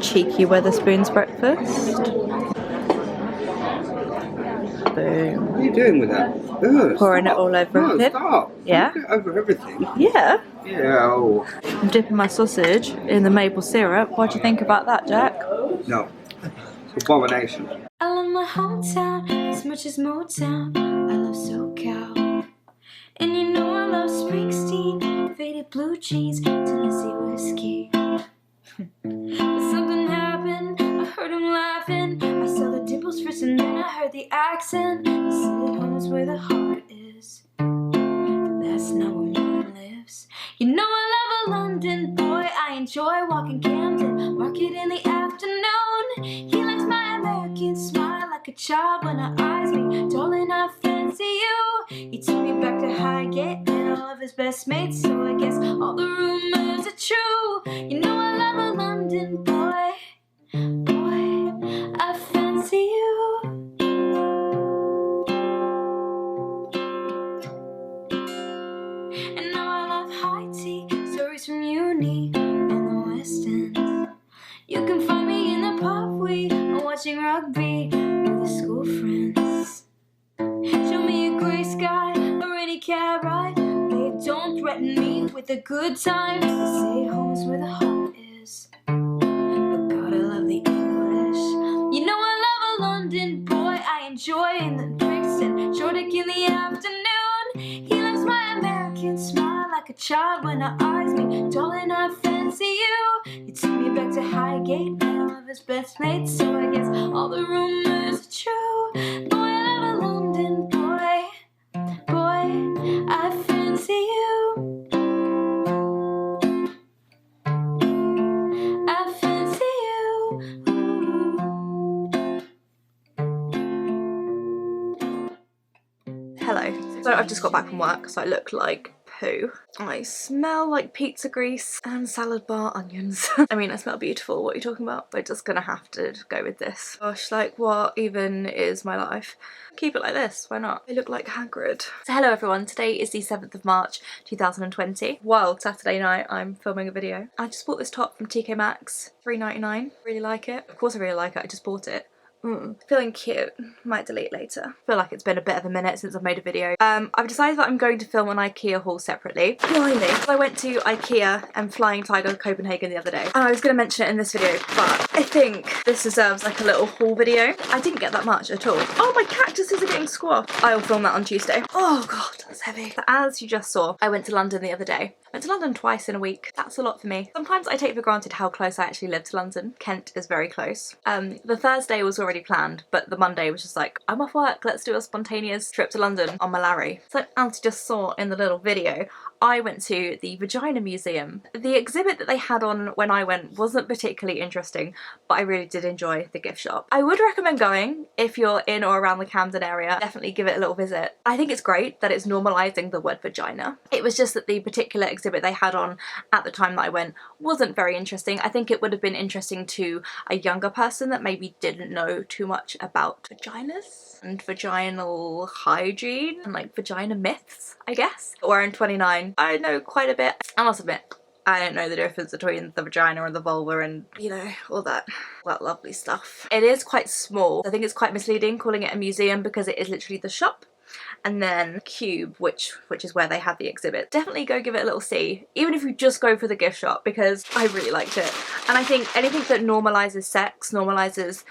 cheeky Weatherspoons breakfast. Boom. What are you doing with that? Ugh, Pouring stop. it all over No, everything. stop. Yeah. Don't put it over everything. Yeah. Yeah. Oh. I'm dipping my sausage in the maple syrup. What do you think about that, Jack? No. It's abomination. I love my hometown as much as Motown. I love SoCal. And you know I love Springsteen, faded blue jeans, Tennessee whiskey. But something happened, I heard him laughing. I saw the dimples first and then I heard the accent. He said home is where the heart is, but that's not where mine lives. You know I love a London boy, I enjoy walking Camden Market in the afternoon. He likes my American smile like a child when I eyes me. Darling, I fancy you. He took me back to Highgate and all of his best mates, so I guess all the rumors are true. You know I love a London boy, boy, I fancy you. And now I love high tea, stories from uni and the West End. You can find me in the pub we are watching rugby with the school friends. Show me a grey sky or any cab ride, babe, don't threaten me with a good time. They say home is where the heart is, but God, I love the English. You know I love a London boy, I enjoy in the Brixton Shoreditch in the afternoon. He loves my American smile like a child when I eyes me. Darling, I fancy you. He took me back to Highgate and all of his best mates, so I guess all the rumors are true. Boy, I love a London boy, boy, I fancy you. I fancy you. Hello. So I've just got back from work, so I look like poo. I smell like pizza grease and salad bar onions. I mean, I smell beautiful. What are you talking about? We're just gonna have to go with this. Gosh, like what even is my life? Keep it like this, why not? I look like Hagrid. So hello everyone, today is the 7th of March 2020. Wild Saturday night, I'm filming a video. I just bought this top from TK Maxx, $3.99. Really like it. Of course I really like it, I just bought it. Feeling cute. Might delete later. Feel like it's been a bit of a minute since I've made a video. I've decided that I'm going to film an IKEA haul separately. Blimey. I went to IKEA and Flying Tiger Copenhagen the other day, and I was going to mention it in this video, but I think this deserves like a little haul video. I didn't get that much at all. Oh, my cactuses are getting squashed. I will film that on Tuesday. Oh god, that's heavy. But as you just saw, I went to London the other day. I went to London twice in a week. That's a lot for me. Sometimes I take for granted how close I actually live to London. Kent is very close. The Thursday was already planned, but the Monday was just like, I'm off work, let's do a spontaneous trip to London on my Larry. So as you just saw in the little video, I went to the Vagina Museum. The exhibit that they had on when I went wasn't particularly interesting, but I really did enjoy the gift shop. I would recommend going if you're in or around the Camden area. Definitely give it a little visit. I think it's great that it's normalising the word vagina. It was just that the particular exhibit they had on at the time that I went wasn't very interesting. I think it would have been interesting to a younger person that maybe didn't know too much about vaginas and vaginal hygiene and like vagina myths, I guess. But where I'm 29, I know quite a bit. I must admit, I don't know the difference between the vagina and the vulva and, you know, all that lovely stuff. It is quite small. I think it's quite misleading calling it a museum because it is literally the shop and then Cube, which is where they had the exhibit. Definitely go give it a little see, even if you just go for the gift shop, because I really liked it. And I think anything that normalises sex, normalises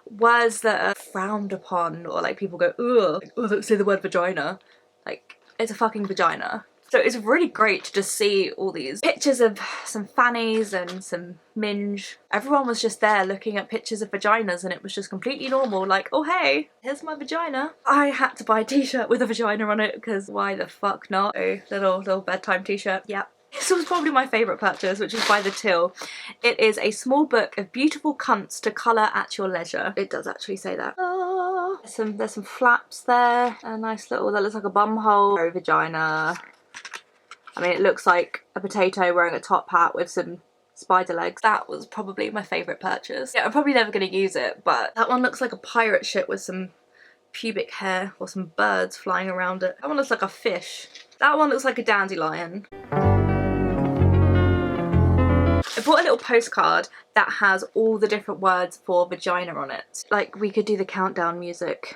words that are frowned upon, or like people go, ugh, oh, don't say the word vagina. Like, it's a fucking vagina. So it's really great to just see all these pictures of some fannies and some minge. Everyone was just there looking at pictures of vaginas and it was just completely normal, like, oh hey, here's my vagina. I had to buy a t-shirt with a vagina on it because why the fuck not? Oh, little bedtime t-shirt, yep. This was probably my favourite purchase, which is by The Till. It is a small book of beautiful cunts to colour at your leisure. It does actually say that. Oh, there's some flaps there. A nice little, that looks like a bum hole. Very vagina. I mean, it looks like a potato wearing a top hat with some spider legs. That was probably my favourite purchase. Yeah, I'm probably never going to use it, but that one looks like a pirate ship with some pubic hair or some birds flying around it. That one looks like a fish. That one looks like a dandelion. bought a little postcard that has all the different words for vagina on it. Like, we could do the countdown music.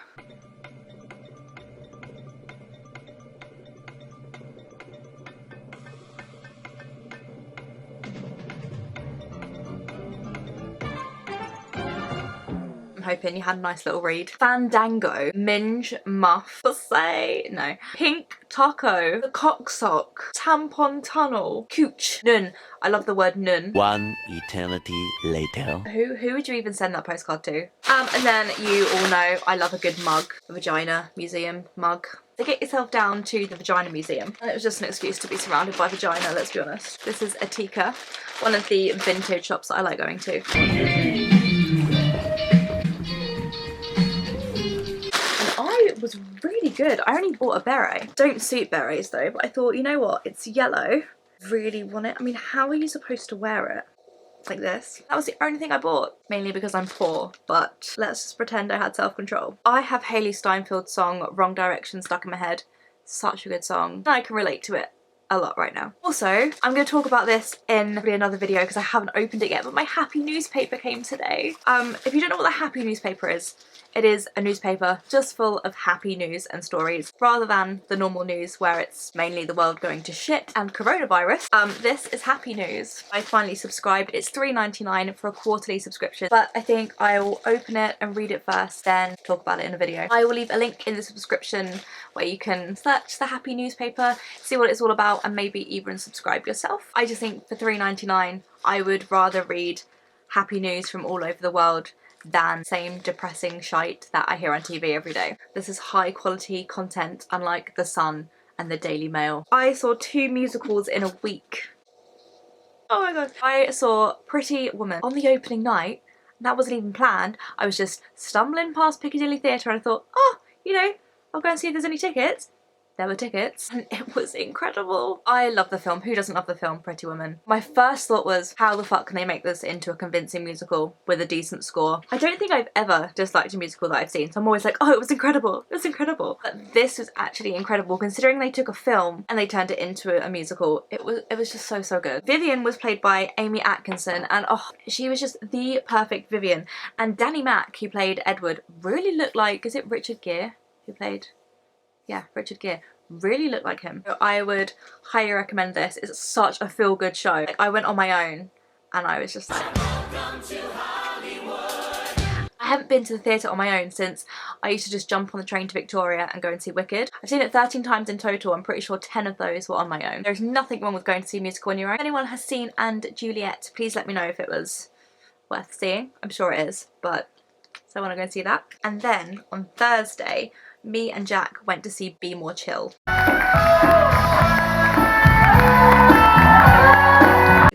I'm hoping you had a nice little read. Fandango, minge, muff, say, no. Pink taco, the cocksock, tampon tunnel, cooch, nun. I love the word nun. One eternity later. Who would you even send that postcard to? And then you all know I love a good mug, a vagina museum mug. So get yourself down to the Vagina Museum. And it was just an excuse to be surrounded by vagina, let's be honest. This is Atika, one of the vintage shops that I like going to. It was really good. I only bought a beret. Don't suit berets though, but I thought, you know what, it's yellow. Really want it. I mean, how are you supposed to wear it? Like this. That was the only thing I bought, mainly because I'm poor, but let's just pretend I had self-control. I have Hayley Steinfeld's song Wrong Direction stuck in my head. Such a good song. I can relate to it a lot right now. Also, I'm going to talk about this in another video because I haven't opened it yet, but my Happy newspaper came today. If you don't know what the Happy newspaper is, it is a newspaper just full of happy news and stories rather than the normal news where it's mainly the world going to shit and coronavirus. This is happy news. I finally subscribed. It's $3.99 for a quarterly subscription, but I think I will open it and read it first, then talk about it in a video. I will leave a link in the subscription where you can search the Happy newspaper, see what it's all about, and maybe even subscribe yourself. I just think for $3.99 I would rather read happy news from all over the world than same depressing shite that I hear on TV every day. This is high quality content, unlike The Sun and the Daily Mail. I saw 2 musicals in a week. Oh my god. I saw Pretty Woman on the opening night. That wasn't even planned. I was just stumbling past Piccadilly Theatre and I thought, oh, you know, I'll go and see if there's any tickets. There were tickets and it was incredible. I love the film. Who doesn't love the film Pretty Woman? My first thought was, how the fuck can they make this into a convincing musical with a decent score? I don't think I've ever disliked a musical that I've seen, so I'm always like, oh, it was incredible, it was incredible. But this was actually incredible considering they took a film and they turned it into a musical. It was just so good. Vivian was played by Amy Atkinson and oh, she was just the perfect Vivian. And Danny Mac, who played Edward, really looked like, is it Richard Gere who played? Yeah, Richard Gere. Really looked like him. So I would highly recommend this. It's such a feel-good show. Like, I went on my own and I was just like... Welcome to Hollywood. I haven't been to the theatre on my own since I used to just jump on the train to Victoria and go and see Wicked. I've seen it 13 times in total. I'm pretty sure 10 of those were on my own. There's nothing wrong with going to see a musical on your own. If anyone has seen And Juliet, please let me know if it was worth seeing. I'm sure it is, but so I want to go and see that. And then on Thursday, me and Jack went to see Be More Chill. We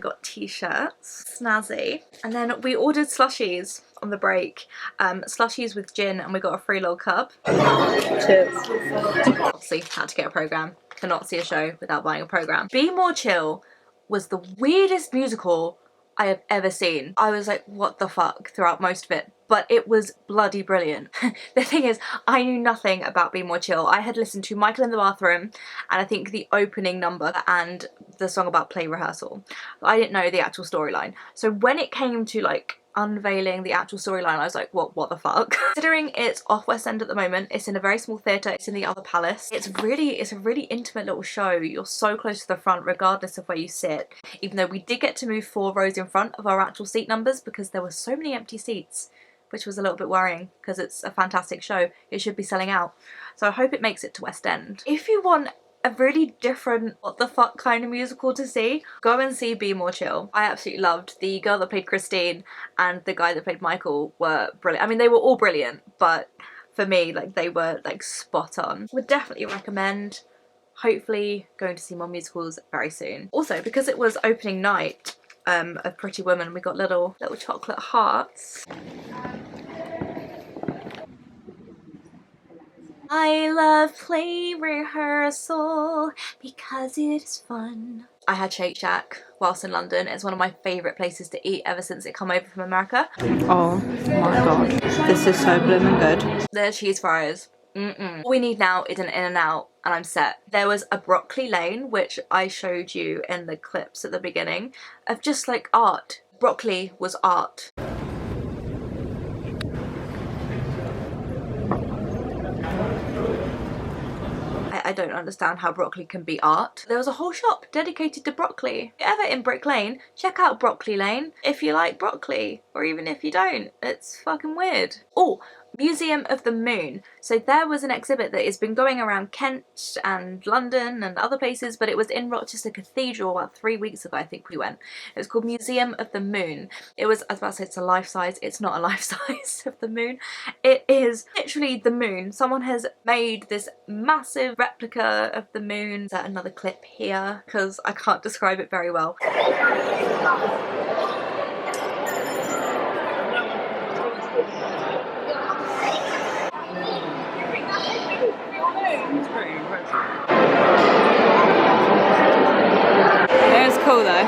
got t-shirts, snazzy, and then we ordered slushies on the break. Slushies with gin, and we got a free little cup. Cheers. Obviously had to get a programme. Cannot see a show without buying a programme. Be More Chill was the weirdest musical I have ever seen. I was like, what the fuck throughout most of it, but it was bloody brilliant. The thing is, I knew nothing about Be More Chill. I had listened to Michael in the Bathroom and I think the opening number and the song about play rehearsal. I didn't know the actual storyline. So when it came to like unveiling the actual storyline, I was like, what the fuck? Considering it's off West End at the moment, it's in a very small theatre, it's in the Other Palace. It's a really intimate little show. You're so close to the front regardless of where you sit. Even though we did get to move 4 rows in front of our actual seat numbers because there were so many empty seats, which was a little bit worrying because it's a fantastic show. It should be selling out. So I hope it makes it to West End. If you want a really different what the fuck kind of musical to see, go and see Be More Chill. I absolutely loved the girl that played Christine and the guy that played Michael were brilliant. I mean, they were all brilliant, but for me, like, they were like spot on. Would definitely recommend. Hopefully going to see more musicals very soon. Also, because it was opening night of Pretty Woman, we got little chocolate hearts. I love play rehearsal because it is fun. I had Shake Shack whilst in London. It's one of my favourite places to eat ever since it come over from America. Oh my god, this is so blooming good. Their cheese fries All we need now is an in and out and I'm set. There was a broccoli lane, which I showed you in the clips at the beginning, of just like art. Broccoli was art. I don't understand how broccoli can be art. There was a whole shop dedicated to broccoli. If you're ever in Brick Lane, check out Broccoli Lane if you like broccoli, or even if you don't. It's fucking weird. Oh, Museum of the Moon. So there was an exhibit that has been going around Kent and London and other places, but it was in Rochester Cathedral about 3 weeks ago, I think we went. It was called Museum of the Moon. It was, I was about to say it's a life size, it's not a life size of the moon. It is literally the moon. Someone has made this massive replica of the moon. There's another clip here, because I can't describe it very well. It was cool though.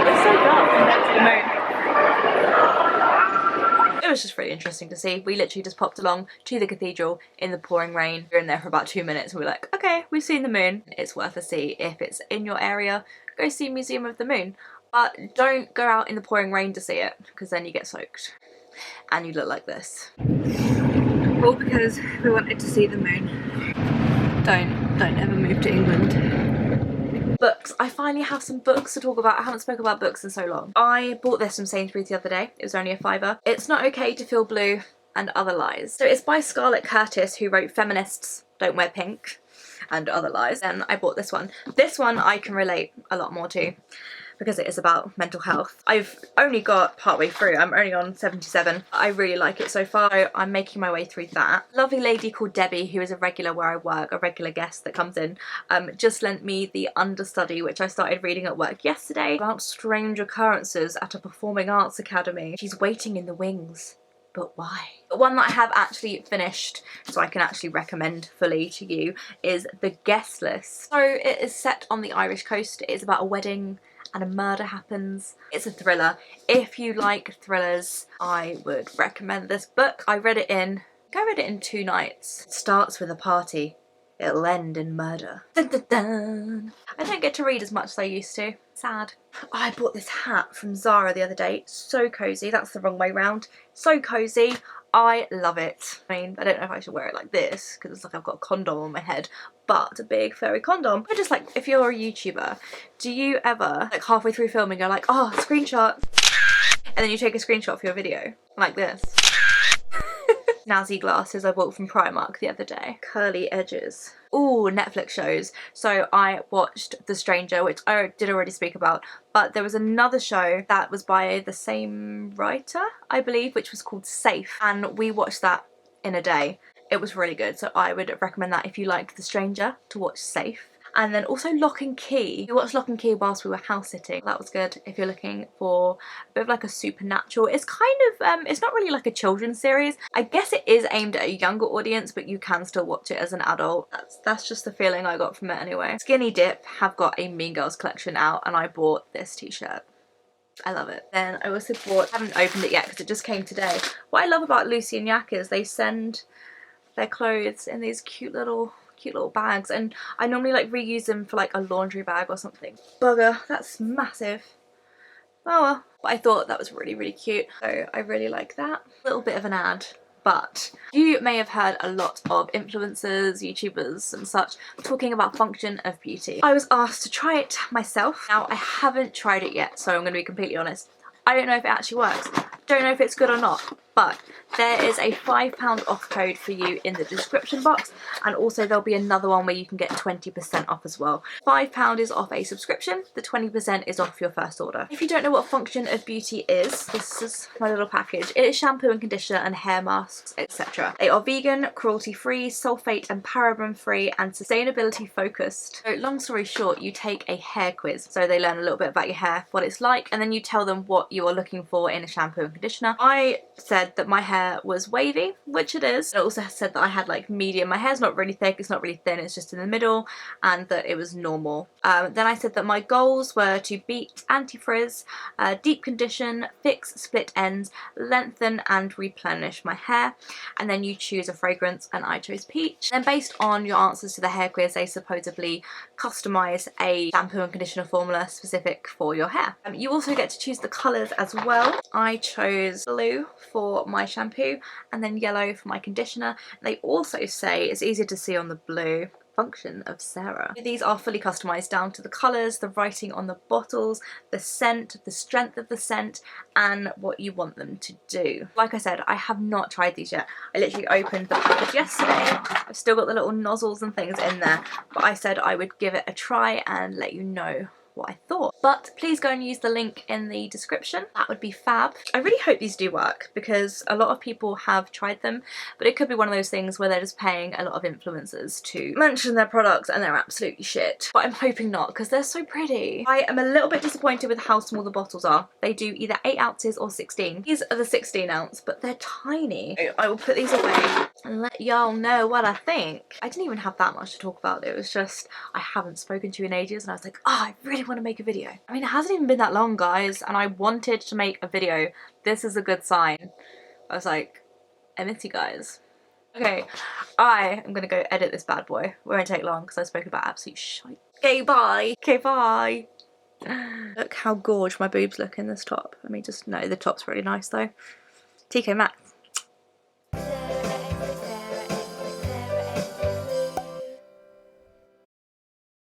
It's so dark next to the moon. It was just really interesting to see. We literally just popped along to the cathedral in the pouring rain. We were in there for about 2 minutes and we were like, okay, we've seen the moon. It's worth a see. If it's in your area, go see Museum of the Moon. But don't go out in the pouring rain to see it, because then you get soaked. And you look like this. All because we wanted to see the moon. Don't ever move to England. Books. I finally have some books to talk about. I haven't spoken about books in so long. I bought this from Sainsbury's the other day. It was only a £5. It's Not Okay to Feel Blue and Other Lies. So it's by Scarlett Curtis, who wrote Feminists Don't Wear Pink and Other Lies. And I bought this one. This one I can relate a lot more to, because it is about mental health. I've only got partway through, I'm only on 77. I really like it so far, so I'm making my way through that. Lovely lady called Debbie, who is a regular where I work, a regular guest that comes in, just lent me the understudy, which I started reading at work yesterday, about strange occurrences at a performing arts academy. She's waiting in the wings. But why? The one that I have actually finished, so I can actually recommend fully to you, is The Guest List. So it is set on the Irish coast. It is about a wedding and a murder happens. It's a thriller. If you like thrillers, I would recommend this book. I read it in 2 nights. It starts with a party. It'll end in murder. Dun, dun, dun. I don't get to read as much as I used to. Sad. I bought this hat from Zara the other day. So cozy. That's the wrong way round. So cozy. I love it. I mean, I don't know if I should wear it like this, because it's like I've got a condom on my head, but a big furry condom. I just like, if you're a YouTuber, do you ever, like halfway through filming, go like, oh, screenshot, and then you take a screenshot for your video, like this? Nazi glasses I bought from Primark the other day. Curly edges. Ooh, Netflix shows. So I watched The Stranger, which I did already speak about, but there was another show that was by the same writer, I believe, which was called Safe, and we watched that in a day. It was really good, so I would recommend that if you liked The Stranger, to watch Safe. And then also Lock and Key. We watched Lock and Key whilst we were house sitting. That was good if you're looking for a bit of like a supernatural. It's kind of, it's not really like a children's series. I guess it is aimed at a younger audience, but you can still watch it as an adult. That's just the feeling I got from it anyway. Skinny Dip have got a Mean Girls collection out, and I bought this t-shirt. I love it. Then I also bought, I haven't opened it yet because it just came today. What I love about Lucy and Yak is they send their clothes in these cute little bags, and I normally like reuse them for like a laundry bag or something. Bugger, that's massive. Oh well. But I thought that was really, really cute, so I really like that. A little bit of an ad, but you may have heard a lot of influencers, YouTubers and such talking about function of beauty. I was asked to try it myself. Now I haven't tried it yet, so I'm going to be completely honest. I don't know if it actually works. Don't know if it's good or not, but there is a £5 off code for you in the description box, and also there'll be another one where you can get 20% off as well. £5 is off a subscription, the 20% is off your first order. If you don't know what Function of Beauty is, this is my little package. It is shampoo and conditioner and hair masks, etc. They are vegan, cruelty-free, sulfate and paraben-free, and sustainability focused. So long story short, you take a hair quiz. So they learn a little bit about your hair, what it's like, and then you tell them what you are looking for in a shampoo and conditioner. I said said that my hair was wavy, which it is. It also said that I had like medium. My hair's not really thick, it's not really thin, it's just in the middle, and that it was normal. Then I said that my goals were to beat anti-frizz, deep condition, fix split ends, lengthen and replenish my hair, and then you choose a fragrance, and I chose peach. Then based on your answers to the hair quiz, they supposedly customise a shampoo and conditioner formula specific for your hair. You also get to choose the colours as well. I chose blue for my shampoo and then yellow for my conditioner. They also say, it's easier to see on the blue, function of Sarah. These are fully customised down to the colours, the writing on the bottles, the scent, the strength of the scent, and what you want them to do. Like I said, I have not tried these yet. I literally opened the package yesterday. I've still got the little nozzles and things in there, but I said I would give it a try and let you know what I thought. But please go and use the link in the description. That would be fab. I really hope these do work because a lot of people have tried them, but it could be one of those things where they're just paying a lot of influencers to mention their products and they're absolutely shit. But I'm hoping not because they're so pretty. I am a little bit disappointed with how small the bottles are. They do either 8 ounces or 16. These are the 16 ounce, but they're tiny. I will put these away and let y'all know what I think. I didn't even have that much to talk about. It was just, I haven't spoken to you in ages and I was like, oh, I really want to make a video. I mean, it hasn't even been that long, guys, and I wanted to make a video. This is a good sign. I was like, I miss you guys. Okay, I am gonna go edit this bad boy. It won't take long because I spoke about absolute shite. Okay, bye. Okay, bye. Look how gorge my boobs look in this top. I mean, just no, the top's really nice though. TK Maxx.